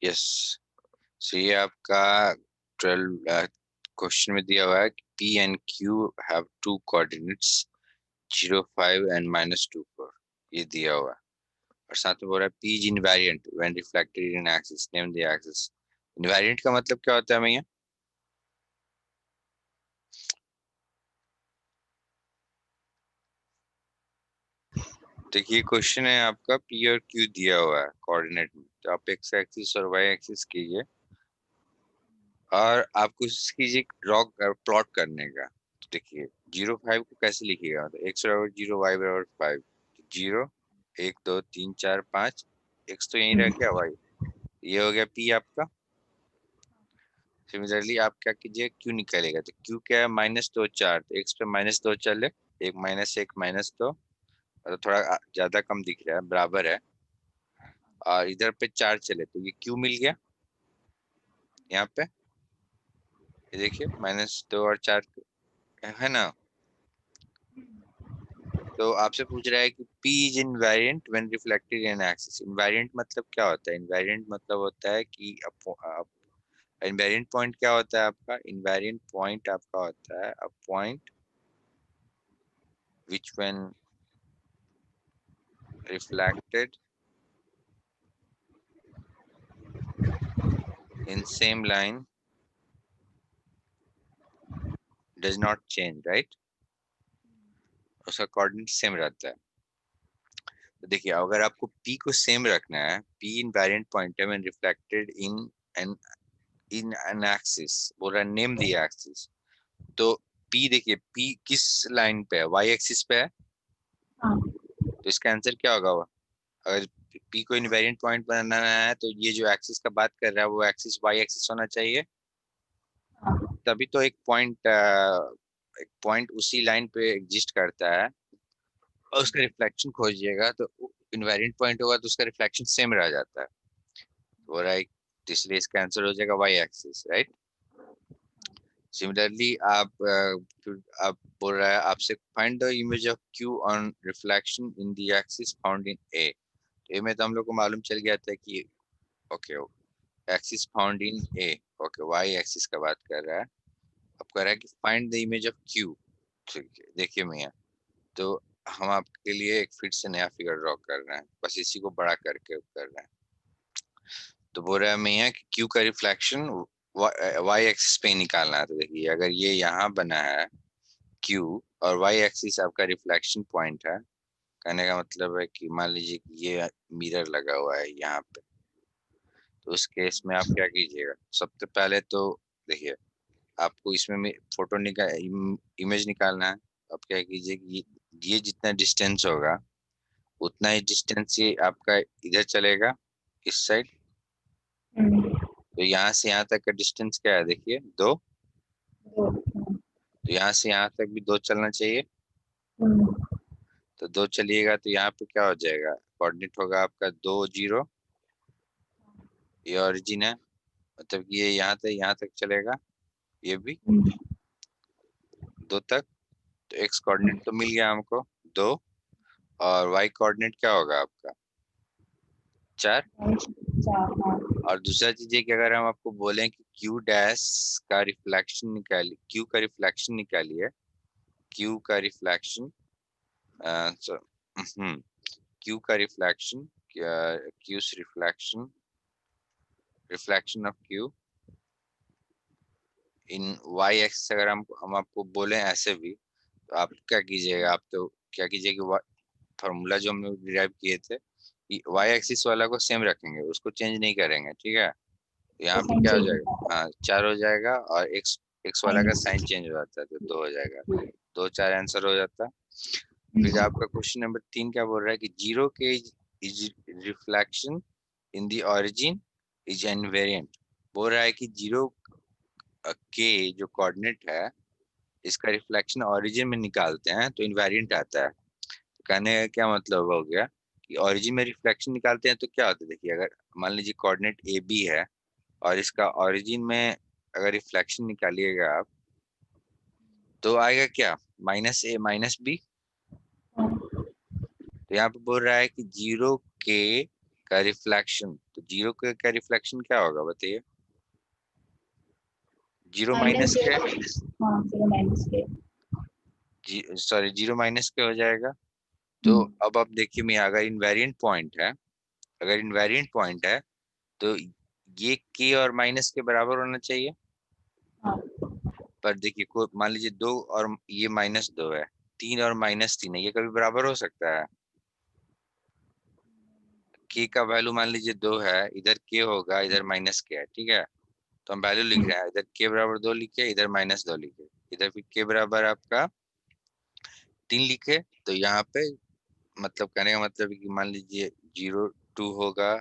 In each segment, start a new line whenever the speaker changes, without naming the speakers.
Yes. सो ये आपका 12 question में दिया हुआ है कि P and Q have two coordinates 0, 5 and -2, 4। ये दिया हुआ है। और साथ में बोल रहा है P is invariant when reflected in axis, name the axis. Invariant का मतलब क्या होता है भैया? देखिए क्वेश्चन है आपका, पी और क्यू दिया हुआ है कोऑर्डिनेट में, तो आप एक्स एक्सिस और वाई एक्सिस कीजिए और आप कोशिश कीजिए ड्रॉ प्लॉट करने का। तो देखिए 0, 5 को कैसे लिखिएगा, तो एक्स बराबर 0, वाई बराबर 5। 0, 1, 2, 3, 4, 5, एक्स तो यहीं रह गया, वाई ये हो गया पी आपका। सिमिलरली आप क्या कीजिए, क्यू निकालेगा, तो क्यू क्या है, -2, 4, तो एक्स पे -2 चले, 1, -1, -2, तो थोड़ा ज्यादा कम दिख रहा है, बराबर है। और इधर पे 4 चले तो ये क्यू मिल गया यहाँ पे। ये देखिए -2 और 4 है ना। तो आपसे पूछ रहा है कि P is invariant when reflected in axis. Invariant मतलब क्या होता है? इनवेरिएंट मतलब होता है कि इनवेरिएंट पॉइंट क्या होता है आपका? इनवेरिएंट पॉइंट आपका होता है a point which when reflected in same line does not change, right? उसका कोऑर्डिनेट सेम रहता है। तो देखिए अगर आपको P को सेम रखना है, P इनवेरिएंट पॉइंट है when reflected an in an axis, बोल रहा है नेम द एक्सिस। तो P देखिए P किस लाइन पे है? वाई एक्सिस पे है।
हाँ।
तो इसका आंसर क्या होगा? अगर P को इनवेरिएंट पॉइंट बनाना है तो ये जो एक्सिस का बात कर रहा है वो एक्सिस वाई एक्सिस होना चाहिए।
हाँ।
तभी तो एक पॉइंट उसी लाइन पे एग्जिस्ट करता है और उसका रिफ्लेक्शन खोजिएगा तो इनवेरिएंट पॉइंट होगा तो उसका रिफ्लेक्शन सेम रह जाता है। तो राइट, इसलिए इसका आंसर हो जाएगा वाई एक्सिस, राइट। सिमिलरली आप बोल रहा है आपसे find the image of Q on reflection in the axis found in A. A में तो हम लोग को मालूम चल गया था कि okay axis found in a, okay Y axis का बात कर रहा है। अब कह रहा है कि find the image of Q. ठीक है देखिए मियाँ, तो हम आपके लिए एक फिर से नया फिगर ड्रॉ कर रहे हैं, बस इसी को बड़ा करके कर रहे हैं। तो बोल रहा है मियाँ कि क्यू का रिफ्लेक्शन वाई एक्सिस पे ही निकालना है। तो देखिए अगर ये यहाँ बना है क्यू और वाई एक्सिस आपका रिफ्लेक्शन पॉइंट है, कहने का मतलब है कि मान लीजिए कि ये मिरर लगा हुआ है यहाँ पे। तो उस केस में आप क्या कीजिएगा, सबसे पहले तो देखिए आपको इसमें फोटो निकाल इमेज निकालना है। आप क्या कीजिए कि ये जितना डिस्टेंस होगा उतना ही डिस्टेंस ये आपका इधर चलेगा, इस साइड। तो यहाँ से यहाँ तक का डिस्टेंस क्या है, देखिए 2। तो यहाँ से यहाँ तक भी 2 चलना चाहिए। तो 2 चलिएगा तो यहाँ पे क्या हो जाएगा, कोऑर्डिनेट होगा आपका 2, 0। ये ओरिजिन है, मतलब कि ये यहाँ तक चलेगा, ये भी 2 तक। तो एक्स कोऑर्डिनेट तो मिल गया हमको 2। और वाई कोऑर्डिनेट क्या होगा आपका 4। और दूसरा चीज है कि अगर हम आपको बोलें कि क्यू डैश का रिफ्लेक्शन निकालिए, क्यू का रिफ्लेक्शन निकालिए, क्यू का रिफ्लेक्शन क्यू का reflection, Q reflection, reflection of Q in Y X, अगर हम आपको बोले ऐसे भी, तो आप क्या कीजिएगा, आप तो क्या कीजिएगा, फॉर्मूला जो हम लोग डिराइव किए थे वाई एक्सिस वाला को सेम रखेंगे, उसको चेंज नहीं करेंगे, ठीक है। तो यहाँ पे क्या हो जाएगा, हाँ 4 हो जाएगा और एक्स एक्स वाला का साइन चेंज हो जाता है तो 2 हो जाएगा। 2, 4 आंसर हो जाता है। फिर आपका क्वेश्चन नंबर 3 क्या बोल रहा है कि 0 के is reflection in the origin is invariant. बोल रहा है कि 0 के जो कोऑर्डिनेट है इसका रिफ्लेक्शन ओरिजिन में निकालते हैं तो इनवेरिएंट आता है। तो कहने का क्या मतलब हो गया कि ओरिजिन में रिफ्लेक्शन निकालते हैं तो क्या होता है, देखिए अगर मान लीजिए कोऑर्डिनेट ए बी है और इसका ओरिजिन में अगर रिफ्लेक्शन निकालिएगा आप तो आएगा क्या, -a - b। तो यहाँ पे बोल रहा है कि 0 के का रिफ्लेक्शन, तो जीरो का क्या रिफ्लेक्शन क्या होगा बताइए? जीरो
माइनस
माइनस
के।
के,
हाँ, 0 माइनस के।
सॉरी जीरो माइनस के हो जाएगा। तो
हम्म,
अब आप देखिए मैं, अगर इनवेरिएंट पॉइंट है, अगर इनवेरिएंट पॉइंट है तो ये के और माइनस के बराबर होना चाहिए।
हाँ,
पर देखिए को मान लीजिए 2 और ये -2 है, 3 और -3 है, ये कभी बराबर हो सकता है? के का वैल्यू मान लीजिए 2 है, इधर के होगा, इधर माइनस के है, ठीक है। तो हम वैल्यू लिख रहे हैं, इधर के बराबर 2 लिखे, इधर -2 लिखे, इधर फिर के बराबर आपका 3 लिखे। तो यहाँ पे मतलब कहने का मतलब है कि मान लीजिए 0 2 होगा,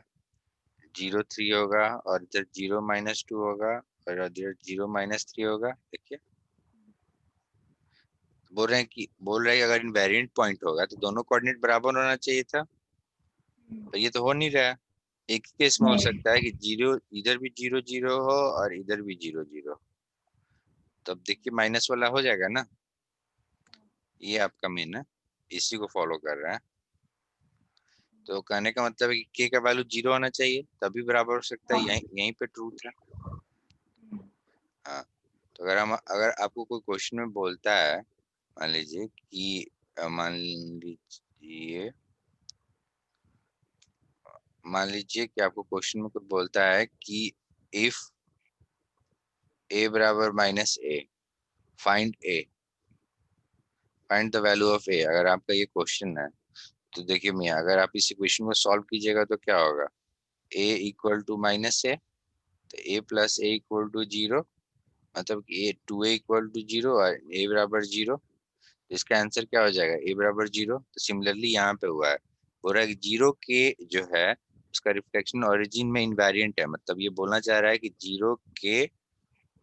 0 3 होगा, और इधर 0 - 2 होगा, और इधर 0 - 3 होगा। देखिए बोल रहे हैं कि अगर इनवेरिएंट पॉइंट होगा तो दोनों कोऑर्डिनेट बराबर होना चाहिए था, तो ये तो हो नहीं रहा है। एक ही केस में हो
नहीं।
सकता है कि जीरो, इधर भी 0 0 हो और इधर भी 0 0। तब देखिए माइनस वाला हो जाएगा ना, ये आपका मेन है, इसी को फॉलो कर रहा है। तो कहने का मतलब है कि के का वैल्यू 0 होना चाहिए, तभी बराबर हो सकता है,
हाँ,
यहीं यहीं पे ट्रूथ है। हाँ। तो अगर आपको कोई क्वेश्चन में बोलता है, मान लीजिए कि मान लीजिए कि आपको क्वेश्चन में कुछ बोलता है कि इफ ए बराबर -a, find A, find the value of A, अगर आपका ये क्वेश्चन है, तो देखिए मियाँ, अगर आप इस इक्वेशन को सॉल्व कीजिएगा तो क्या होगा? ए इक्वल टू -a, तो ए प्लस ए इक्वल टू 0, मतलब ए 2a इक्वल टू 0 और ए बराबर 0। तो इसका आंसर क्या हो जाएगा? ए बराबर 0। तो सिमिलरली यहाँ पे हुआ है, हो रहा है कि 0 के जो है उसका रिफ्लेक्शन ओरिजिन में इनवेरिएंट है, मतलब ये बोलना चाह रहा है कि 0 के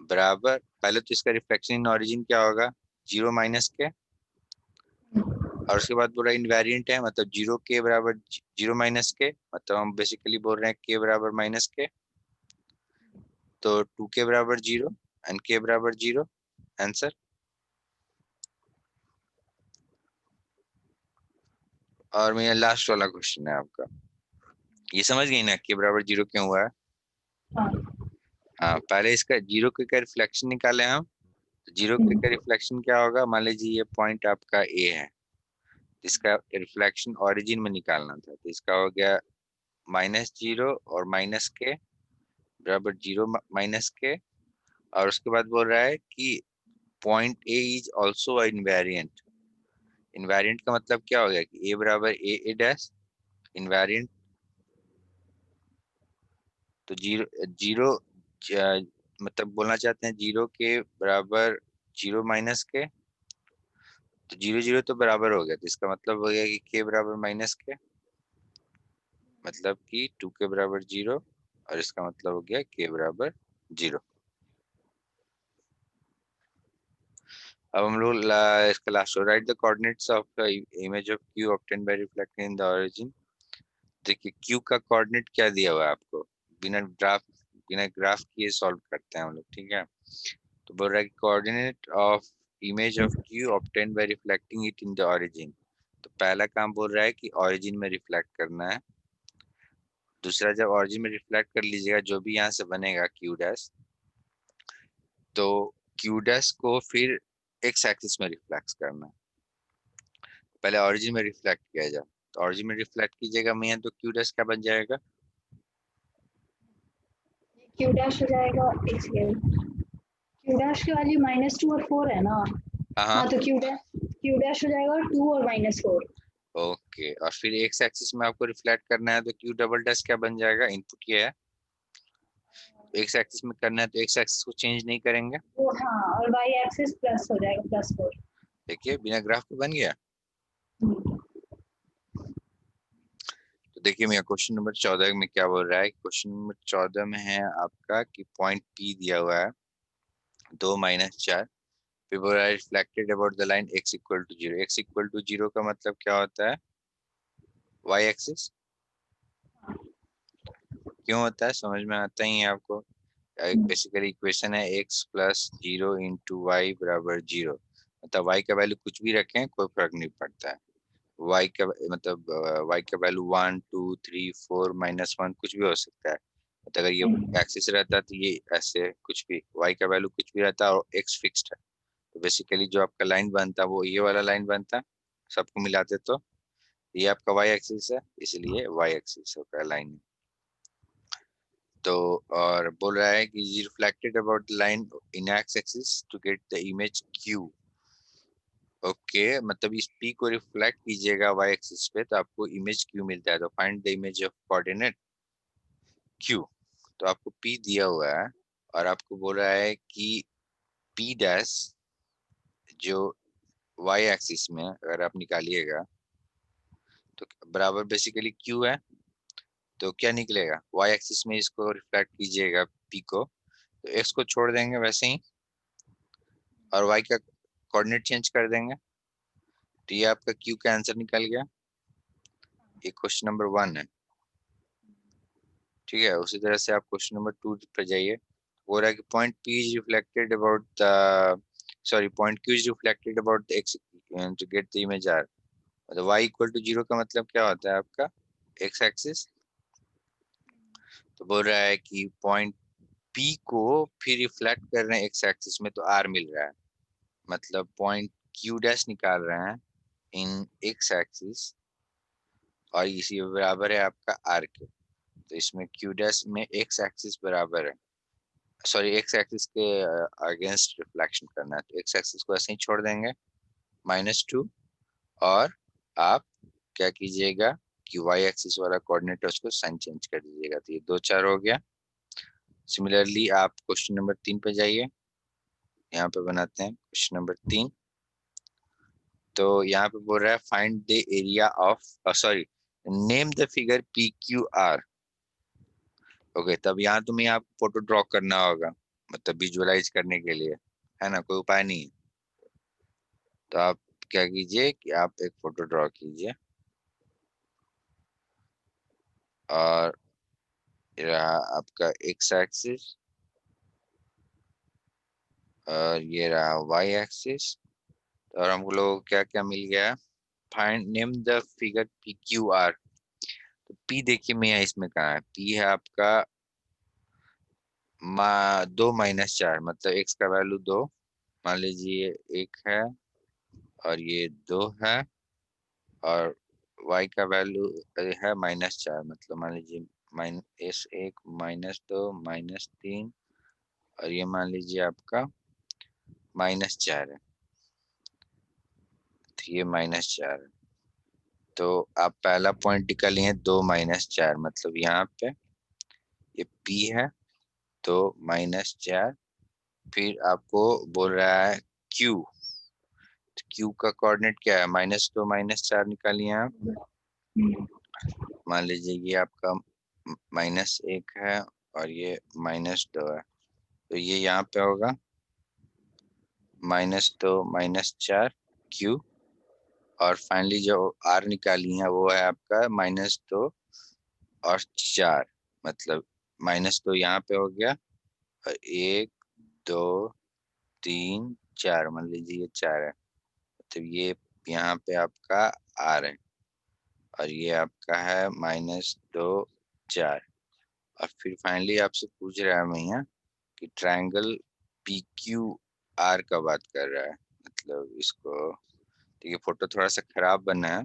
बराबर, पहले तो इसका रिफ्लेक्शन इन ओरिजिन क्या होगा? 0 माइनस के, और उसके बाद बोल रहा है इनवेरिएंट है, मतलब 0 के बराबर 0 माइनस के, मतलब हम बेसिकली बोल रहे हैं के बराबर माइनस के। तो 2 के बराबर 0 एंड के बराबर 0, आंसर। और मेरा लास्ट वाला क्वेश्चन है आपका, ये समझ गई ना के बराबर 0 क्यों हुआ है?
हाँ,
हाँ, पहले इसका 0 के का रिफ्लेक्शन निकाले हम। तो 0 के का रिफ्लेक्शन क्या होगा? मान लीजिए ये पॉइंट आपका ए है, इसका रिफ्लेक्शन ओरिजिन में निकालना था, तो इसका हो गया -0 और माइनस के बराबर 0 माइनस के। और उसके बाद बोल रहा है कि point A is also invariant. Invariant का मतलब क्या हो गया कि ए बराबर ए डैश, इनवेरिएंट। तो जीरो जीरो मतलब बोलना चाहते हैं 0 के बराबर 0 माइनस के, तो 0 0 तो बराबर हो गया, तो इसका मतलब हो गया कि के बराबर माइनस के, मतलब कि 2 के बराबर 0, और इसका मतलब हो गया के बराबर 0। अब हम लोग इसका last, right the coordinates of the image of Q obtained by reflecting in the origin. देखिए क्यू का कोऑर्डिनेट क्या दिया हुआ है आपको, बिना ग्राफ किए सॉल्व करते हैं हम लोग, ठीक है। तो बोल रहा है कि coordinate of image of Q obtained by reflecting it in the origin. तो पहला काम बोल रहा है कि ओरिजिन में रिफ्लेक्ट करना है। दूसरा, जब ओरिजिन में रिफ्लेक्ट कर लीजिएगा, जो भी यहाँ से बनेगा क्यू डैश, तो क्यू डैश को फिर एक्स एक्सिस में रिफ्लेक्ट करना है। पहले ओरिजिन में रिफ्लेक्ट किया जाए, तो ओरिजिन में रिफ्लेक्ट कीजिएगा मैं, तो क्यू डैश क्या बन जाएगा?
क्यू डैश हो जाएगा। एक सेकेंड। क्यू डैश की वैल्यू -2 और 4 है ना?
हाँ हाँ,
हाँ, तो क्यू डैश हो जाएगा 2 और -4।
ओके। और फिर एक्स एक्सिस में आपको रिफ्लेक्ट करना है, तो क्यू डबल डैश क्या बन जाएगा? इनपुट ये है, एक्स एक्सिस में करना है तो एक्स एक्सिस को चेंज नहीं करेंगे।
वो हाँ, और वाई एक्सिस प्लस हो जाएगा, +4।
देखिए बिना ग्राफ के बन गया। तो देखिए मेरा क्वेश्चन नंबर 14 में क्या बोल रहा है, क्वेश्चन नंबर 14 में है आपका कि पॉइंट पी दिया हुआ है 2 - 4, फिर बोल रहा है reflected about the line x equal to 0। x equal to 0 का मतलब क्या होता है? y axis. क्यों होता है समझ में आता ही है आपको? बेसिकली इक्वेशन है x प्लस 0 इंटू वाई बराबर 0, मतलब y का वैल्यू कुछ भी रखें कोई फर्क नहीं पड़ता है, y का मतलब y का वैल्यू 1 2 3 4 -1 कुछ भी हो सकता है। मतलब अगर ये एक्सिस रहता तो ये ऐसे कुछ भी, y का वैल्यू कुछ भी रहता और x फिक्स्ड है, तो बेसिकली जो आपका लाइन बनता वो ये वाला लाइन बनता, सबको मिलाते तो ये आपका y एक्सिस है, इसलिए y एक्सिस होगा लाइन। तो और बोल रहा है कि reflected about the line in X axis to get the image q। Okay मतलब इस p को रिफ्लेक्ट कीजिएगा y एक्सिस पे तो आपको इमेज q मिलता है। तो find the image of coordinate q। तो आपको p दिया हुआ है और आपको बोल रहा है कि p डैश जो y एक्सिस में अगर आप निकालिएगा तो बराबर बेसिकली q है, तो क्या निकलेगा y एक्सिस में इसको रिफ्लेक्ट कीजिएगा p को, तो x को छोड़ देंगे वैसे ही और y का कोऑर्डिनेट चेंज कर देंगे, तो ये आपका q का आंसर निकल गया। ये क्वेश्चन नंबर 1 है, ठीक है। उसी तरह से आप क्वेश्चन नंबर 2 पे जाइए। हो रहा है कि point p is reflected about the sorry point q is reflected about the x to get the image r। मतलब y इक्वल टू 0 का मतलब क्या होता है आपका x एक्सिस। तो बोल रहा है कि पॉइंट p को फिर रिफ्लेक्ट कर रहे हैं x एक्सिस में तो r मिल रहा है, मतलब पॉइंट q डैश निकाल रहे हैं इन x एक्सिस और इसी बराबर है आपका r के। तो इसमें q डैश में x एक्सिस बराबर है, सॉरी एक्स एक्सिस के अगेंस्ट रिफ्लेक्शन करना है, तो एक्स एक्सिस को ऐसे ही छोड़ देंगे -2 और आप क्या कीजिएगा कि वाई एक्सिस वाला कोऑर्डिनेट उसको साइन चेंज कर दीजिएगा, तो ये 2 4 हो गया। सिमिलरली आप क्वेश्चन नंबर 3 पे जाइए, यहाँ पे बनाते हैं क्वेश्चन नंबर 3। तो यहाँ पे बोल रहा है find the area of sorry name the figure P Q R. Okay तब यहाँ तुम्हें आप फोटो ड्रॉ करना होगा, मतलब विजुअलाइज करने के लिए, है ना, कोई उपाय नहीं है। तो आप क्या कीजिए कि आप एक फोटो ड्रॉ कीजिए और ये रहा आपका एक्स एक्सिस और ये रहा वाई एक्सिस। और हम लोग को क्या क्या मिल गया, find name the figure P Q R. तो पी देखिए मैं इसमें कहाँ है, पी है आपका 2 -4, मतलब एक्स का वैल्यू 2, मान लीजिए 1 है और ये 2 है और y का वैल्यू है -4, मतलब मान लीजिए -1 -2 -3 और ये मान लीजिए आपका -4 है, तो ये -4 है। तो आप पहला पॉइंट निकालिए 2 -4, मतलब यहाँ पे ये p है तो -4, फिर आपको बोल रहा है q, तो q का कोऑर्डिनेट क्या है -2 -4 निकालिए आप, मान लीजिए ये आपका -1 है और ये -2 है, तो ये यहाँ पे होगा -2 -4 q और फाइनली जो r निकाली है वो है आपका -2 और 4, मतलब -2 यहाँ पे हो गया और 1 2 3 4, मान लीजिए ये 4 है, तो ये यहाँ पे आपका r है और ये आपका है -2 4। और फिर फाइनली आपसे पूछ रहा है भैया कि ट्रायंगल पी क्यू आर का बात कर रहा है, मतलब इसको, देखिए फोटो थोड़ा सा खराब बना है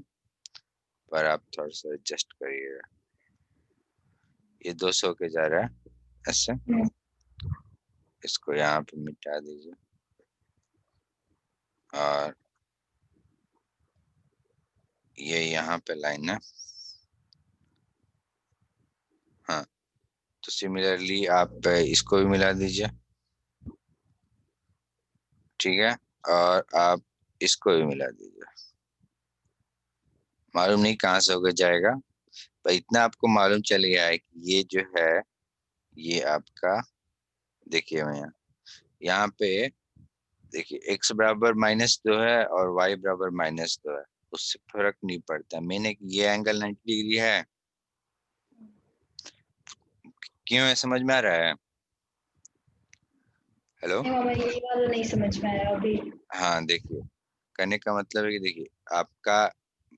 पर आप थोड़ा सा एडजस्ट करिएगा। ये 200 के जा रहा है ऐसे, इसको यहाँ पे मिटा दीजिए और ये यहाँ पे लाइन है। हाँ तो सिमिलरली आप इसको भी मिला दीजिए, ठीक है, और आप इसको भी मिला दीजिए। मालूम नहीं कहाँ से होकर जाएगा, पर इतना आपको मालूम चल गया है कि ये जो है ये आपका, देखिए मैं यहाँ पे देखिए x बराबर -2 है और y बराबर -2 है, उससे फर्क नहीं पड़ता। मैंने ये एंगल 90 डिग्री है, क्यों है समझ में आ रहा है? हेलो,
नहीं मामा ये वाला नहीं समझ में आया अभी।
हाँ देखिए कहने का मतलब है कि देखिए आपका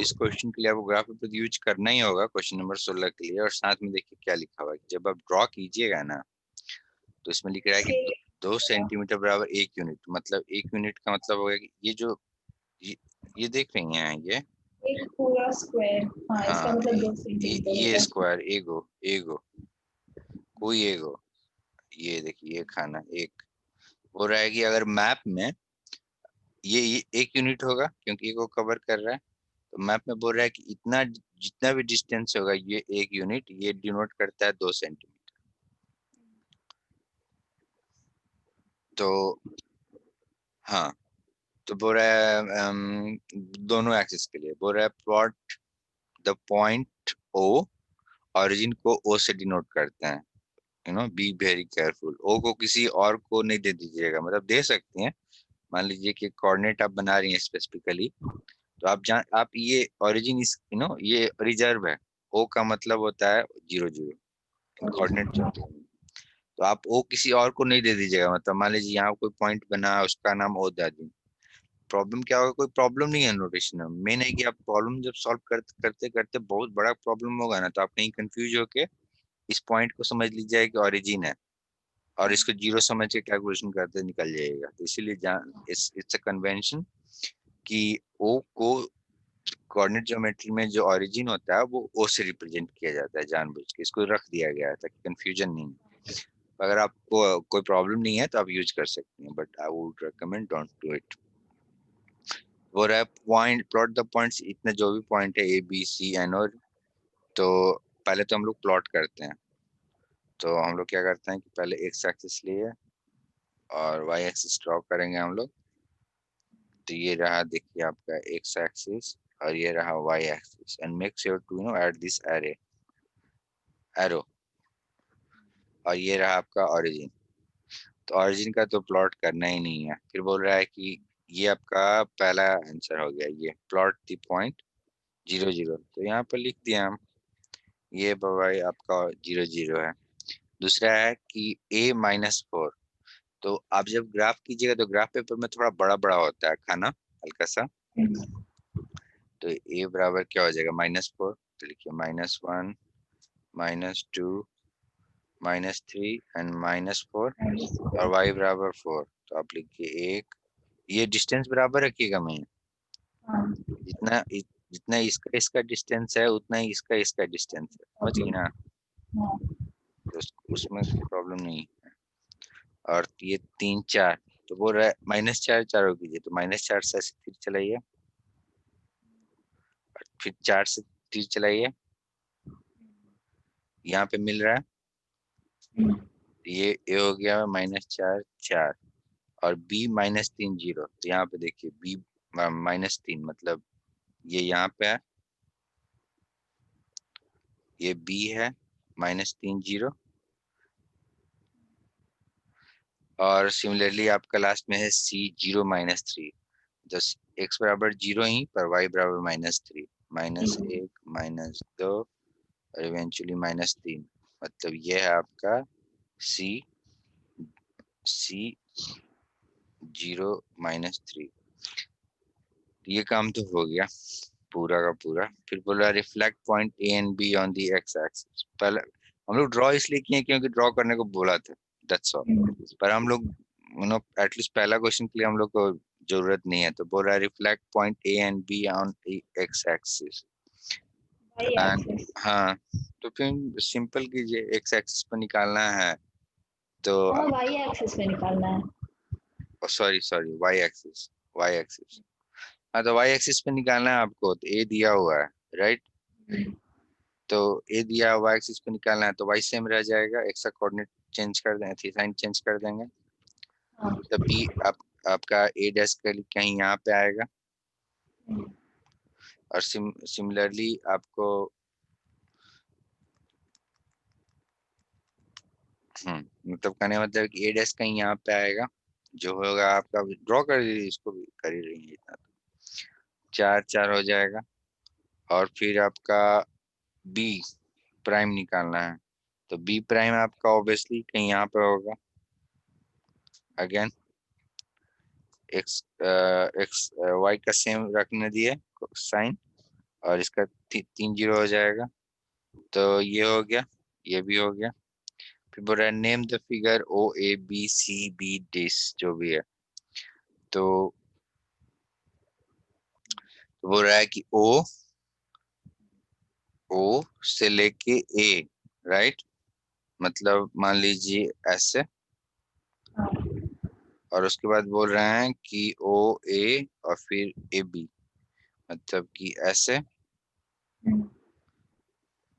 इस क्वेश्चन के लिए आपको ग्राफ पेपर यूज करना ही होगा क्वेश्चन नंबर 16 के लिए। और साथ में देखिए क्या लिखा हुआ है, जब आप ड्रॉ कीजिएगा ना तो इसमें लिख रहा है कि 2 सेंटीमीटर बराबर 1 यूनिट। मतलब 1 यूनिट का मतलब हो गया कि ये जो ये देख रही हैं ये
एक पूरा स्क्वायर। हाँ, इसका
हाँ
मतलब 2 सेंटीमीटर
ये
होता है।
स्क्वायर एगो एगो कोई एगो, ये देखिए ये खाना एक हो रहा है कि अगर मैप में ये 1 यूनिट होगा क्योंकि ये को कवर कर रहा है, तो मैप में बोल रहा है कि इतना जितना भी डिस्टेंस होगा ये 1 यूनिट, ये डिनोट करता है 2 सेंटीमीटर। तो हाँ, तो बोल रहा है दोनों एक्सिस के लिए बोल रहा है plot the point O, origin को ओ से डिनोट करते हैं। बी वेरी केयरफुल, ओ को किसी और को नहीं दे दीजिएगा, मतलब दे सकते हैं। मान लीजिए कि कोऑर्डिनेट आप बना रही हैं स्पेसिफिकली, तो आप ये ओरिजिन इस ये रिजर्व है। ओ का मतलब होता है 0 0 कोऑर्डिनेट जो होते हैं। तो आप ओ किसी और को नहीं दे दीजिएगा, मतलब मान लीजिए यहाँ कोई पॉइंट बना उसका नाम ओ दे दी। प्रॉब्लम क्या होगा, कोई प्रॉब्लम नहीं है नोटेशन में, मेन है कि आप प्रॉब्लम जब सॉल्व करते करते बहुत बड़ा प्रॉब्लम होगा ना, तो आप कहीं कंफ्यूज होके इस पॉइंट को समझ लीजिए कि ओरिजिन है और इसको 0 समझ के कैलकुलेशन करते निकल जाएगा। तो इसीलिए इट्स अ कन्वेंशन कि ओ को कोऑर्डिनेट ज्योमेट्री में जो ओरिजिन होता है वो ओ से रिप्रेजेंट किया जाता है, जानबूझ के इसको रख दिया गया है ताकि कंफ्यूजन नहीं हो। अगर आपको कोई प्रॉब्लम नहीं है तो आप यूज कर सकते हैं, but I would recommend don't do it. वो रहा पॉइंट प्लॉट द पॉइंट्स, इतने जो भी पॉइंट है ए बी सी एन और, तो पहले तो हम लोग प्लॉट करते हैं। तो हम लोग क्या करते हैं कि पहले एक्स एक्सिस लिए और वाई एक्सिस ड्रॉ करेंगे हम लोग। तो ये रहा देखिए आपका एक्स एक्सिस और ये रहा Y axis, and make sure to add this arrow. और ये रहा आपका ओरिजिन। तो ओरिजिन का तो प्लॉट करना ही नहीं है। फिर बोल रहा है कि ये आपका पहला आंसर हो गया, ये प्लॉट द पॉइंट 0 0। तो यहाँ पर लिख दिया हम, ये भाई आपका 0 0 है। दूसरा है कि a-4। तो आप जब ग्राफ कीजिएगा तो ग्राफ पेपर में थोड़ा बड़ा बड़ा होता है खाना, हल्का सा। तो a बराबर क्या हो जाएगा -4। तो लिखिए -1 -2 -3 एंड -4 और y बराबर 4। तो आप लिखिए 1, ये डिस्टेंस बराबर रखिएगा। मैं जितना जितना इसका इसका डिस्टेंस है उतना ही इसका डिस्टेंस है, समझ गई ना। तो उसमें प्रॉब्लम नहीं। और ये 3 4, तो बोल रहा है -4 चारों कीजिए। तो -4 से ऐसे तीर चलाइए, फिर 4 से तीर चलाइए, यहाँ पे मिल रहा है। ये हो गया -4 4 और b -3 0। तो यहाँ पे देखिए b -3 मतलब ये यहाँ पे है, ये b है -3 0। और सिमिलरली आपका लास्ट में है c 0 -3। जस्ट x बराबर 0 ही पर y बराबर -3, -1 -2 और इवेंचुअली -3। मतलब ये है आपका c 0 -3। ये काम तो हो गया पूरा का पूरा। फिर बोला reflect point A and be on the x axis. पहले हम लोग ड्रॉ इसलिए किए क्योंकि ड्रॉ करने को बोला था, दैट्स ऑल। पर हम लोग एटलीस्ट पहला क्वेश्चन के लिए हम लोग को जरूरत नहीं है। तो बोल रहा है reflect point A and be on x axis. And हाँ, तो फिर सिंपल कीजिए, एक्स एक्सिस पर निकालना है तो
वाई एक्सिस में निकालना है।
Sorry sorry Y axis, Y axis. हाँ, तो वाई एक्सिस पे निकालना है आपको। तो ए दिया हुआ है, राइट। तो ए दिया हुआ एक्सिस पे निकालना है, तो वाई सेम रह जाएगा, एक्स का कोऑर्डिनेट चेंज कर देंगे, साइन चेंज कर देंगे। तो बी आपका ए डैश कहीं यहाँ पे आएगा। और सिमिलरली आपको मतलब कहने का मतलब कि ए डैश कहीं यहाँ पे आएगा, जो होगा आपका ड्रॉ कर दीजिए, इसको भी कर ही रही है इतना। तो 4 4 हो जाएगा। और फिर आपका बी प्राइम निकालना है। तो बी प्राइम आपका ऑब्वियसली कहीं यहाँ पे होगा। अगेन एक्स एक्स वाई का सेम रखने दिए साइन, और इसका 3 जीरो हो जाएगा। तो ये हो गया, ये भी हो गया। फिर बोल रहा है name the figure OABCB this, जो भी है। तो बोल रहा है कि ओ से लेके ए, राइट, मतलब मान लीजिए ऐसे।
हाँ।
और उसके बाद बोल रहे हैं कि OA और फिर AB, मतलब कि ऐसे।
हम्म,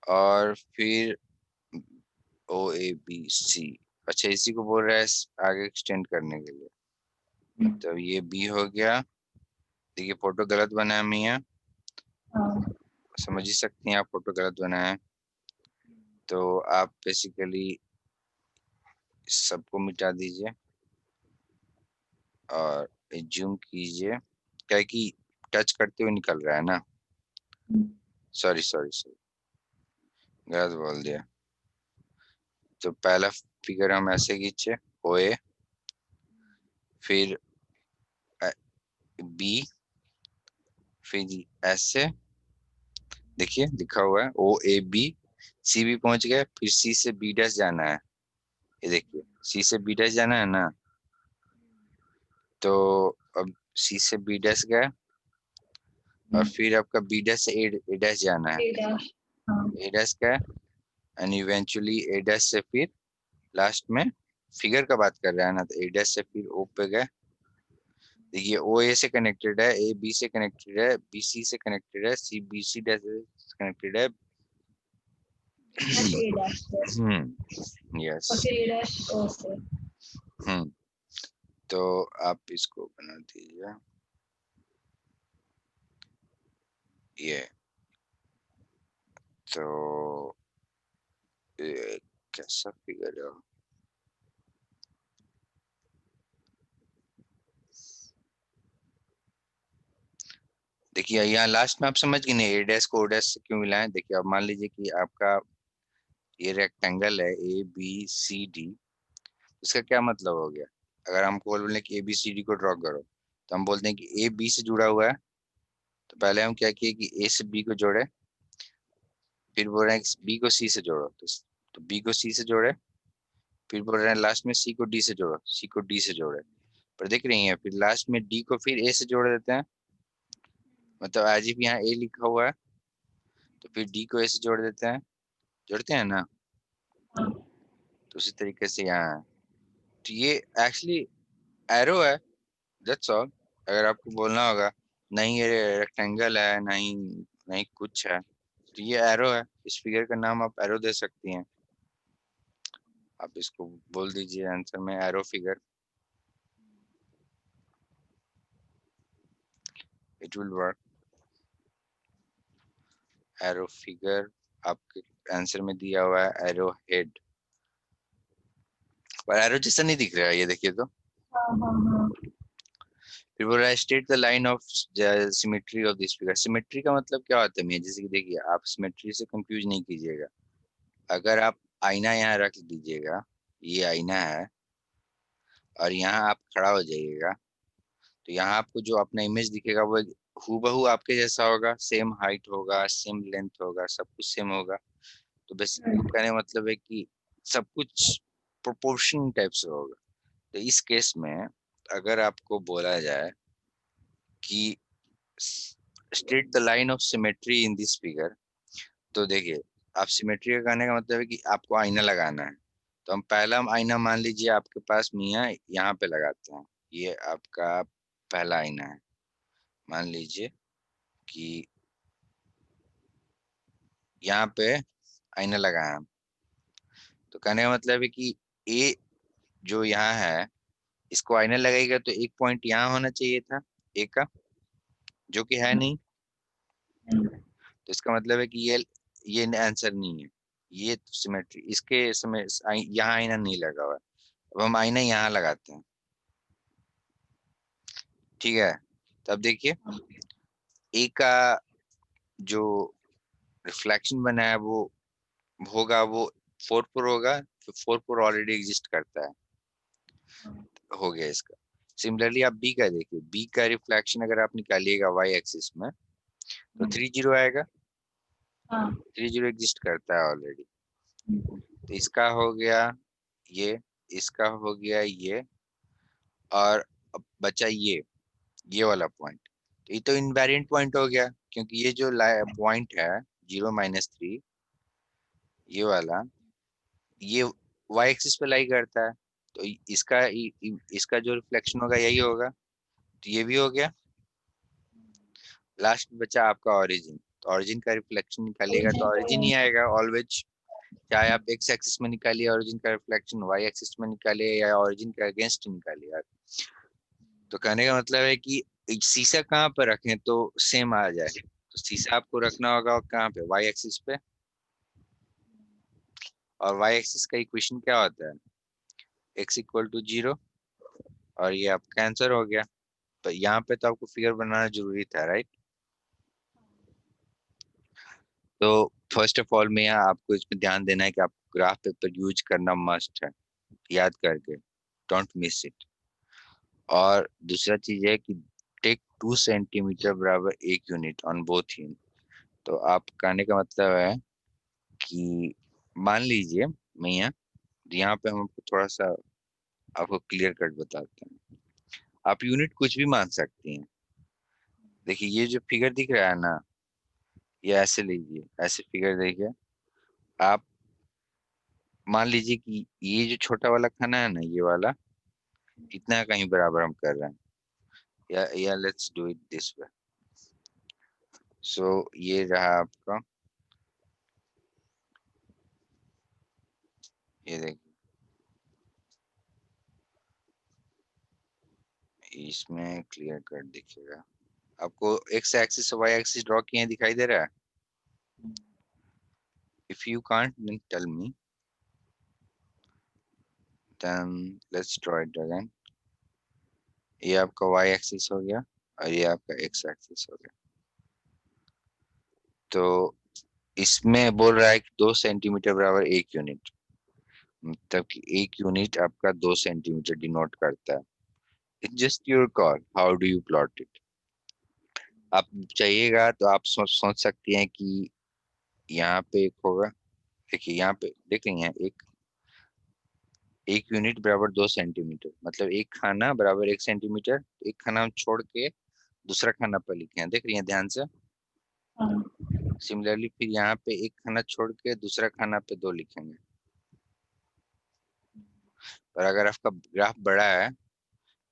और फिर OABC। अच्छा, इसी को बोल रहा है आगे एक्सटेंड करने के लिए।
हम्म,
मतलब ये B हो गया। देखिए फोटो गलत बना है मियाँ,
हाँ।
समझ ही सकती हैं आप, फोटो गलत बना है। तो आप बेसिकली सबको मिटा दीजिए और जूम कीजिए, क्या है कि टच करते हुए निकल रहा है ना।
हम्म,
सॉरी सॉरी सॉरी, गलत बोल दिया। तो पहला फिगर हम ऐसे खींचे, OA, फिर B, फिर ऐसे। देखिए लिखा हुआ है OAB, C भी पहुंच गए, फिर C से B डैश जाना है। ये देखिए C से B डैश जाना है ना। तो अब C से B डैश गए, और फिर आपका B डैश से A डैश जाना है।
ए डैश। हाँ।
A डैश का, एंड इवेंचुअली A डैश से फिर लास्ट में, फिगर का बात कर रहा है ना, तो A डैश से फिर O पे गए। देखिए OA से कनेक्टेड है, AB से कनेक्टेड है, BC से कनेक्टेड है, CBC डैश से कनेक्टेड है।
डैश ए डैश से।
यस।
और फिर ए डैश ओ से।
हम्म तो आप इसको बना दीजिए ये। तो ये कैसा फिगर है? देखिए यहाँ लास्ट में आप समझ गए नहीं, A डैश को O डैश से क्यों मिलाएं। देखिए अब मान लीजिए कि आपका ये रेक्टेंगल है ABCD, इसका क्या मतलब हो गया। अगर हमको बोले कि ABCD को ड्रॉ करो, तो हम बोलते हैं कि A B से जुड़ा हुआ है। तो पहले हम क्या किए कि A से B को जोड़े, फिर बोल रहे हैं कि B को C से जोड़ो, तो B को C से जोड़े, फिर बोल रहे हैं लास्ट में C को D से जोड़ो, C को D से जोड़े। पर देख रही हैं, फिर लास्ट में D को फिर A से जोड़ देते हैं। मतलब आज भी यहाँ A लिखा हुआ है, तो फिर D को A से जोड़ देते हैं, जोड़ते हैं ना।
हाँ।
तो उसी तरीके से यहाँ है। तो ये एक्चुअली एरो है, दैट्स ऑल। अगर आपको बोलना होगा नहीं ये रेक्टेंगल है, नहीं नहीं कुछ है, तो ये एरो है। इस फिगर का नाम आप एरो दे सकती हैं। आप इसको बोल दीजिए आंसर में arrow figure, it will work. Arrow figure आपके आंसर में दिया हुआ है एरो हेड, पर एरो जैसा नहीं दिख रहा है, ये देखिए तो।
हाँ। हाँ। हाँ।
फिर बोल रहा है state the line of symmetry of this figure. Symmetry का मतलब क्या होता है मियां? जैसे कि देखिए, आप सिमेट्री से कंफ्यूज नहीं कीजिएगा। अगर आप आईना यहाँ रख दीजिएगा, ये आईना है, और यहाँ आप खड़ा हो जाइएगा, तो यहाँ आपको जो अपना इमेज दिखेगा वो हूबहू आपके जैसा होगा, सेम हाइट होगा, सेम लेंथ होगा, सब कुछ सेम होगा। तो बेसिकली कहने का मतलब है कि सब कुछ प्रोपोर्शन टाइप से होगा। तो इस केस में अगर आपको बोला जाए कि state the line of symmetry in this figure, तो देखिए, आप सिमेट्री का कहने का मतलब है कि आपको आईना लगाना है। तो हम आईना मान लीजिए आपके पास मियाँ यहाँ पे लगाते हैं। ये आपका पहला आईना है, मान लीजिए कि यहाँ पे आईना लगाया हम। तो कहने का मतलब है कि ए जो यहाँ है, इसको आईना लगेगा तो एक पॉइंट यहाँ होना चाहिए था ए का, जो कि है नहीं। तो इसका मतलब है कि ये आंसर नहीं है। ये सिमेट्री इसके समय यहाँ आईना नहीं लगा हुआ है। अब हम आईना यहाँ लगाते हैं, ठीक है। तब देखिए ए का जो रिफ्लेक्शन बना है वो होगा, वो 4 पर होगा। 4 पर ऑलरेडी एग्जिस्ट करता है, हो गया इसका। सिमिलरली आप बी का देखिए, बी का रिफ्लेक्शन अगर आप निकालिएगा वाई एक्सिस में, तो 30 आएगा,
हाँ
30 एग्जिस्ट करता है ऑलरेडी। तो इसका हो गया ये, इसका हो गया ये, और अब बचा ये वाला पॉइंट। तो ये तो इनवेरिएंट पॉइंट हो गया, क्योंकि ये जो पॉइंट है 0 - 3, ये वाला, ये y एक्सिस पे लाई करता है। तो इसका जो रिफ्लेक्शन होगा यही होगा, तो ये भी हो गया। लास्ट में बचा आपका ओरिजिन। तो ओरिजिन का रिफ्लेक्शन निकालिएगा तो ओरिजिन ही आएगा ऑलवेज, चाहे आप एक्स एक्सिस में निकालिए ओरिजिन का रिफ्लेक्शन, वाई एक्सिस में निकालिए या ओरिजिन के अगेंस्ट निकालिए आप। तो कहने का मतलब है कि शीशा कहाँ पर रखें तो सेम आ जाए। तो शीशा आपको रखना होगा कहाँ पे, वाई एक्सिस पे। और वाई एक्सिस का इक्वेशन क्या होता है, x = 0, और ये आपका आंसर हो गया। तो यहाँ पे तो आपको फिगर बनाना जरूरी था, राइट। तो फर्स्ट ऑफ ऑल में यहाँ आपको इसमें ध्यान देना है कि आपको ग्राफ पेपर यूज करना मस्ट है, याद करके, डोंट मिस इट। और दूसरा चीज है कि टेक 2 सेंटीमीटर बराबर 1 यूनिट ऑन बोथ इन। तो आप कहने का मतलब है कि मान लीजिए, मैं यहाँ पे हम आपको थोड़ा सा आपको क्लियर कट बताते हैं। आप यूनिट कुछ भी मान सकती हैं। देखिए ये जो फिगर दिख रहा है ना, ये ऐसे लीजिए, ऐसे फिगर देखिए आप। मान लीजिए कि ये जो छोटा वाला खाना है ना, ये वाला इतना कहीं बराबर हम कर रहे हैं, या let's do it this way. So ये रहा आपका, ये देखिए, इसमें क्लियर कट दिखेगा आपको। X axis Y axis draw किए दिखाई दे रहा है। If you can't then tell me, then let's draw it again. ये आपका वाई एक्सिस हो गया और ये आपका एक्स एक्सिस हो गया। तो इसमें बोल रहा है कि 2 सेंटीमीटर बराबर 1 यूनिट, मतलब कि 1 यूनिट आपका 2 सेंटीमीटर डिनोट करता है। It's just your call, how do you plot it. आप चाहिएगा तो आप सोच सोच सकती हैं कि यहाँ पे एक होगा। देखिए यहाँ पे देख रही हैं, 1 यूनिट बराबर 2 सेंटीमीटर, मतलब एक खाना बराबर 1 सेंटीमीटर। एक खाना हम छोड़ के दूसरा खाना पर लिखे हैं, देख रही हैं ध्यान से।
हाँ
सिमिलरली फिर यहाँ पे एक खाना छोड़ के दूसरा खाना पे 2 लिखेंगे। और अगर आपका ग्राफ बड़ा है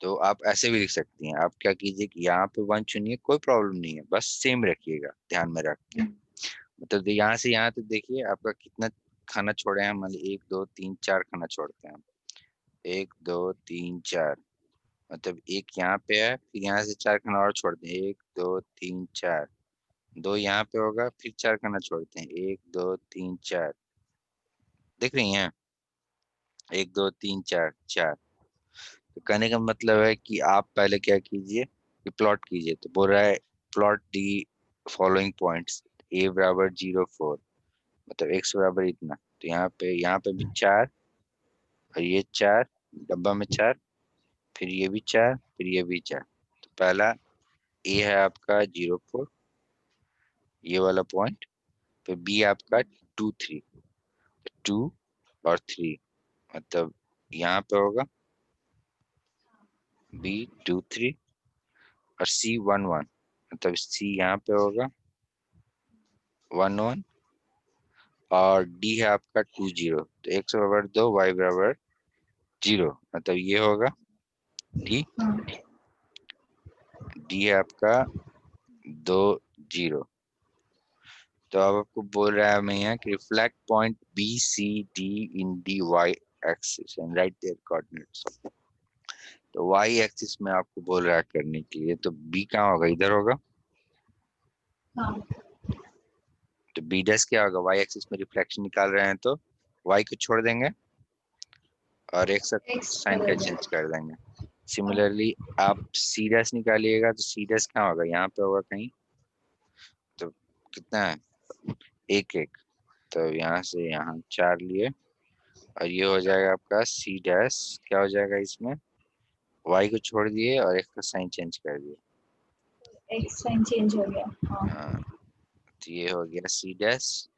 तो आप ऐसे भी लिख सकती हैं। आप क्या कीजिए कि यहाँ पे 1 चुनिए, कोई प्रॉब्लम नहीं है, बस सेम रखिएगा ध्यान में रख के। मतलब यहाँ से यहाँ तक देखिए आपका कितना खाना छोड़े हैं। मान ली 1 2 3 4 खाना छोड़ते हैं हम। 1 2 3 4, मतलब एक यहाँ पे है, फिर यहाँ से 4 खाना और छोड़ते हैं। 1 2 3 4, 2 यहाँ पे होगा, फिर 4 खाना छोड़ते हैं। 1 2 3 4, देख रही हैं, 1 2 3 4 4। तो कहने का मतलब है कि आप पहले क्या कीजिए कि प्लॉट कीजिए। तो बोल रहा है प्लॉट दी फॉलोइंग पॉइंट्स, ए बराबर 0 4, मतलब एक्स बराबर इतना। तो यहाँ पे भी 4, और ये 4, डब्बा में 4, फिर ये भी 4, फिर ये भी 4। तो पहला ए है आपका 0 4, ये वाला पॉइंट। फिर बी आपका 2 3, 2 और 3, मतलब यहाँ पे होगा बी 2 3, और सी 1 1, मतलब सी यहाँ पे होगा 1 1, और डी है आपका 2 0। तो एक्स बराबर 2, वाई बराबर 0, मतलब ये होगा डी।
हाँ
डी है आपका 2 0। तो अब आपको बोल रहा है मैं यहाँ कि reflect point B C D in the Y axis and write their coordinates. तो वाई एक्सिस में आपको बोल रहा है करने के लिए, तो बी कहाँ होगा, इधर होगा।
हाँ
तो बी डैश क्या होगा, वाई एक्सिस में रिफ्लेक्शन निकाल रहे हैं तो वाई को छोड़ देंगे और एक साथ
एक्स
साइन का
बदल
चेंज
जाए।
कर देंगे। सिमिलरली आप सी डैश निकालिएगा तो सी डैश कहाँ होगा, यहाँ पे होगा कहीं। तो कितना है, 1 1, तो यहाँ से यहाँ 4 लिए, और ये हो जाएगा आपका सी डैश। क्या हो जाएगा इसमें, वाई को छोड़ दिए और एक का साइन चेंज कर दिए।
एक्स साइन चेंज हो गया। हाँ
हाँ, तो ये हो गया सी डैश,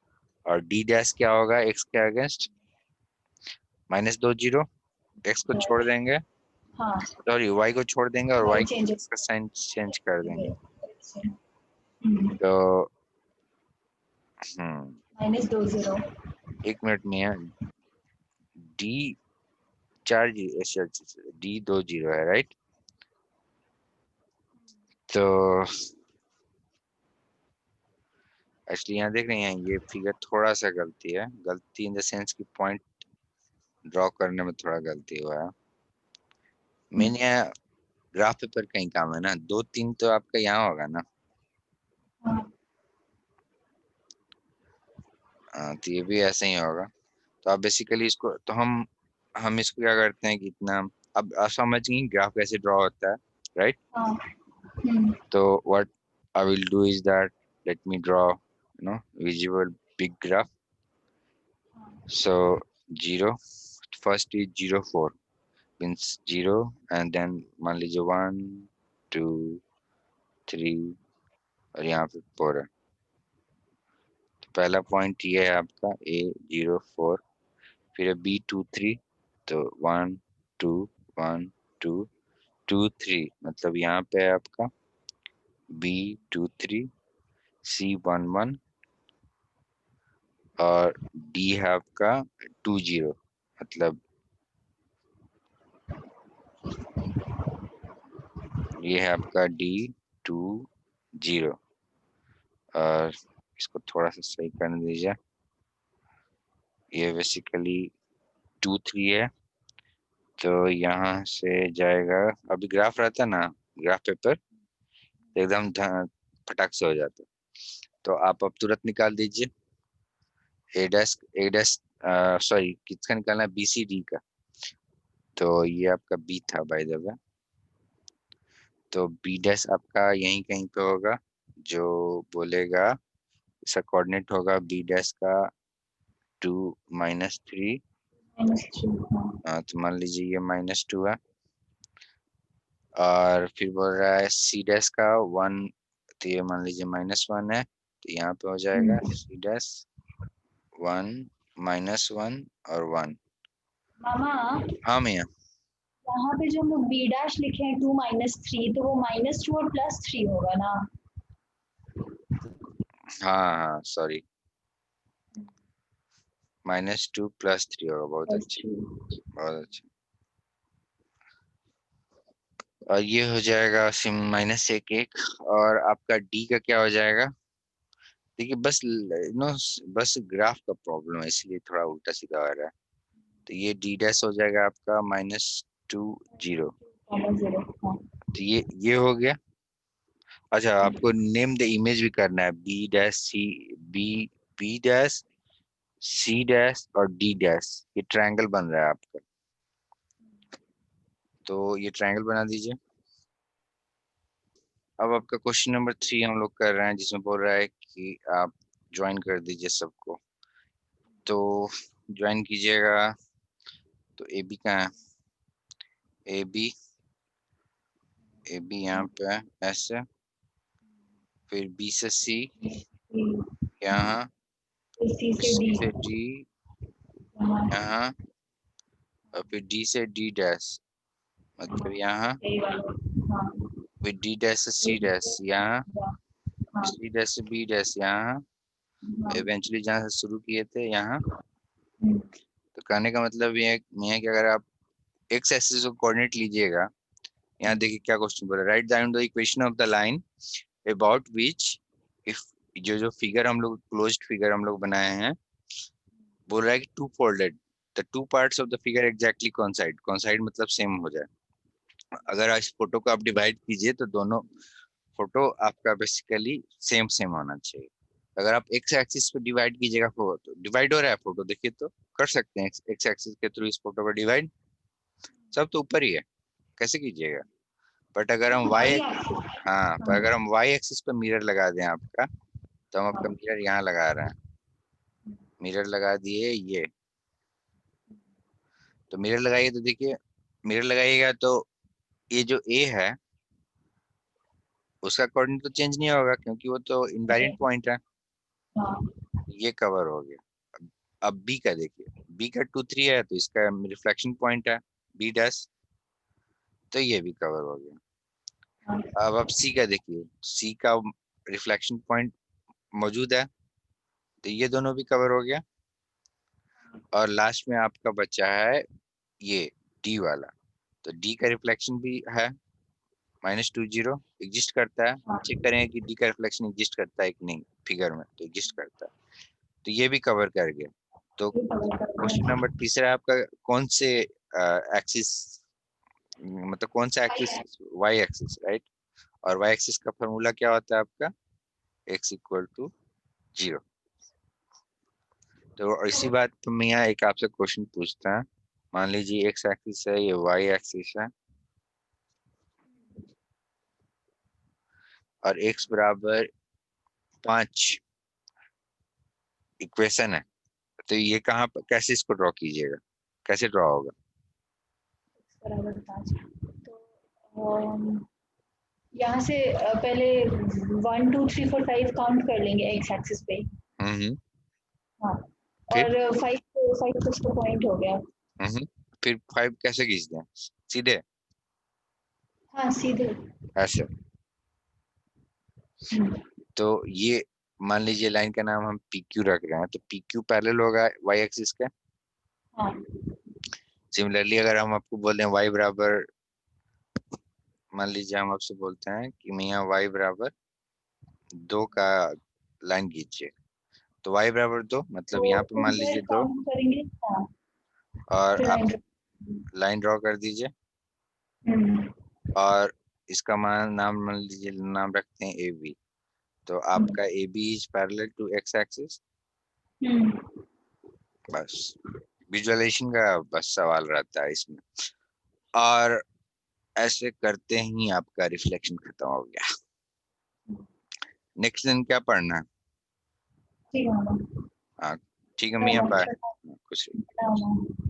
और डी डैश क्या होगा एक्स के अगेंस्ट, माइनस दो जीरो, एक्स को छोड़ देंगे,
हाँ
सॉरी वाई को छोड़ देंगे और
वाई
वाई
चेंज
का साइन चेंज कर देंगे।
हम्म
तो हम्म
माइनस दो जीरो।
एक मिनट में है, डी चार जीरो, डी दो जीरो है राइट। तो एक्चुअली यहाँ देख रहे हैं ये फिगर थोड़ा सा गलती है, गलती इन द सेंस की पॉइंट ड्रॉ करने में थोड़ा गलती हुआ है। मैंने यहाँ ग्राफ पेपर कहीं काम है ना, दो तीन तो आपका यहाँ होगा ना।
हाँ
तो ये भी ऐसे ही होगा। तो आप बेसिकली इसको तो हम इसको क्या करते हैं कि इतना, अब आप समझ गए ग्राफ कैसे ड्रॉ होता है राइट।
हाँ
तो what I will do is that, let me draw visible big graph. So zero, first is zero four, means zero, and then मान लीजिए वन टू थ्री, और यहाँ पे फोर है। तो पहला पॉइंट ये है आपका ए जीरो फोर, फिर है बी टू थ्री, तो one two, one two, two three, मतलब यहाँ पे है आपका B two three, C one one, और डी है आपका टू जीरो, मतलब ये है आपका डी टू जीरो। और इसको थोड़ा सा सही करने दीजिए, ये बेसिकली टू थ्री है। तो यहाँ से जाएगा, अभी ग्राफ रहता ना, ग्राफ पेपर तो एकदम फटाक से हो जाता। तो आप अब तुरंत निकाल दीजिए ए डैश, सॉरी किसका निकालना है, बी सी डी का। तो ये आपका बी था बाय द वे। तो बी डैश आपका यहीं कहीं पे होगा, जो बोलेगा इसका कोऑर्डिनेट होगा बी डैश का two minus three.
Minus three.
तो मान लीजिए ये माइनस टू है, और फिर बोल रहा है सी डैश का वन, तो ये मान लीजिए माइनस वन है, तो यहाँ पे हो जाएगा C dash one minus one और वन।
मामा
हाँ भैया।
यहाँ पे जो हम लोग बी डैश लिखे हैं टू माइनस थ्री, तो वो माइनस टू और प्लस थ्री होगा ना।
हाँ हाँ sorry, minus two plus three होगा, बहुत
प्लस
अच्छे,
थ्री।
बहुत अच्छे। और ये हो जाएगा सिम माइनस एक एक, और आपका डी का क्या हो जाएगा, देखिए बस नो, बस ग्राफ का प्रॉब्लम है इसलिए थोड़ा उल्टा सीधा आ रहा है। तो ये डी डैश हो जाएगा आपका minus two zero.
Minus zero. हाँ
तो ये हो गया। अच्छा आपको नेम द इमेज भी करना है, B dash C, B B dash C dash और डी डैश, ये ट्रायंगल बन रहा है आपका। तो ये ट्रायंगल बना दीजिए। अब आपका क्वेश्चन नंबर थ्री हम लोग कर रहे हैं, जिसमें बोल रहा है कि आप ज्वाइन कर दीजिए सबको। तो ज्वाइन कीजिएगा। तो ए बी कहाँ है, ए बी, ए बी यहाँ पे है ऐसे, फिर बी से सी यहाँ,
सी से
सी
डी।
से डी
हाँ
यहाँ, और फिर डी से डी डैश, मतलब यहाँ,
सही वाला। हाँ
फिर डी डैश से सी डैश यहाँ,
हाँ
सी डैश से बी डैश यहाँ,
हाँ।
इवेंचुअली जहाँ से शुरू किए थे यहाँ।
हम्म,
तो कहने का मतलब ये है कि अगर आप एक्स एक्सिस को कोऑर्डिनेट लीजिएगा, यहाँ देखिए क्या क्वेश्चन बोला, write down the equation of the line about which if, जो जो फिगर हम लोग क्लोज्ड फिगर हम लोग बनाए हैं, बोल रहा है कि to folded the two parts of the figure exactly coincide, coincide मतलब सेम हो जाए। अगर इस फोटो को आप डिवाइड कीजिए तो दोनों फोटो आपका बेसिकली सेम सेम होना चाहिए। अगर आप एक्स एक्सिस पे डिवाइड कीजिएगा फोटो, डिवाइड हो रहा है फोटो, देखिए तो कर सकते हैं एक्स एक्सिस के थ्रू इस फोटो को डिवाइड, सब तो ऊपर ही है, कैसे कीजिएगा। बट अगर हम वाई,
वाई एक्सिस।
हाँ पर
हाँ
अगर हम वाई एक्सिस पे मिरर लगा दें आपका, तो हम आपका मिरर यहाँ लगा रहे हैं, मिरर लगा दिए ये। तो मिरर लगाइए तो देखिए, मिरर लगाइएगा तो ये जो ए है, उसका कोऑर्डिनेट तो चेंज नहीं होगा क्योंकि वो तो इनवेरिएंट पॉइंट है।
हाँ
ये कवर हो गया। अब बी का देखिए, बी का 2 3 है तो इसका रिफ्लेक्शन पॉइंट है बी डैश, तो ये भी कवर हो गया।
हाँ
अब आप सी का देखिए, सी का रिफ्लेक्शन पॉइंट मौजूद है, तो ये दोनों भी कवर हो गया। और लास्ट में आपका बचा है ये डी वाला, तो डी का रिफ्लेक्शन भी है -20 एग्जिस्ट करता है।
हाँ,
चेक करेंगे कि डी का रिफ्लेक्शन एग्जिस्ट करता है कि नहीं, फिगर में तो एग्जिस्ट करता है, तो ये भी कवर कर गया। तो
ये कवर कर
क्वेश्चन
दिया।
नंबर तीसरा आपका कौन से एक्सिस, मतलब कौन सा एक्सिस, वाई एक्सिस राइट। और वाई एक्सिस का फॉर्मूला क्या होता है आपका, x = 0। तो और इसी बात पे मैं यहाँ एक आपसे क्वेश्चन पूछता है। मान लीजिए एक्स एक्सिस है, ये वाई एक्सिस है, और x बराबर 5 इक्वेशन है, तो ये कहाँ पर कैसे इसको ड्रॉ कीजिएगा, कैसे ड्रॉ होगा।
बराबर 5। तो यहाँ से पहले 1 2 3 4 5 काउंट कर लेंगे एक्स एक्सिस पे।
हम्म।
हाँ,
फिर
और 5 तो उसका पॉइंट हो गया।
हम्म फिर 5 कैसे खींचते हैं, सीधे
हाँ सीधे।
ऐसे।
हम्म,
तो ये मान लीजिए लाइन का नाम हम पी क्यू रख रहे हैं, तो पी क्यू पैरेलल होगा वाई एक्सिस के।
हाँ
सिमिलरली अगर हम आपको बोल दें वाई बराबर, मान लीजिए हम आपसे बोलते हैं कि मियाँ वाई बराबर 2 का लाइन खींचिए, तो वाई बराबर 2 मतलब
तो
यहाँ पे मान
ऊपर
लीजिए 2,
काउंट करेंगे। हाँ
और
फिर
आप
लाइन।
लाइन ड्रॉ कर दीजिए।
हम्म
और इसका नाम मान लीजिए, नाम रखते हैं ए बी। तो
हम्म
आपका A B is parallel to X axis.
Hmm,
बस विजुअलाइजेशन का बस सवाल रहता है इसमें, और ऐसे करते ही आपका रिफ्लेक्शन खत्म हो गया। नेक्स्ट दिन क्या पढ़ना है।
ठीक है मैडम।
हाँ ठीक है मियाँ,
चलो,
बाय।
चलो,
खुश रहिए।
चलो।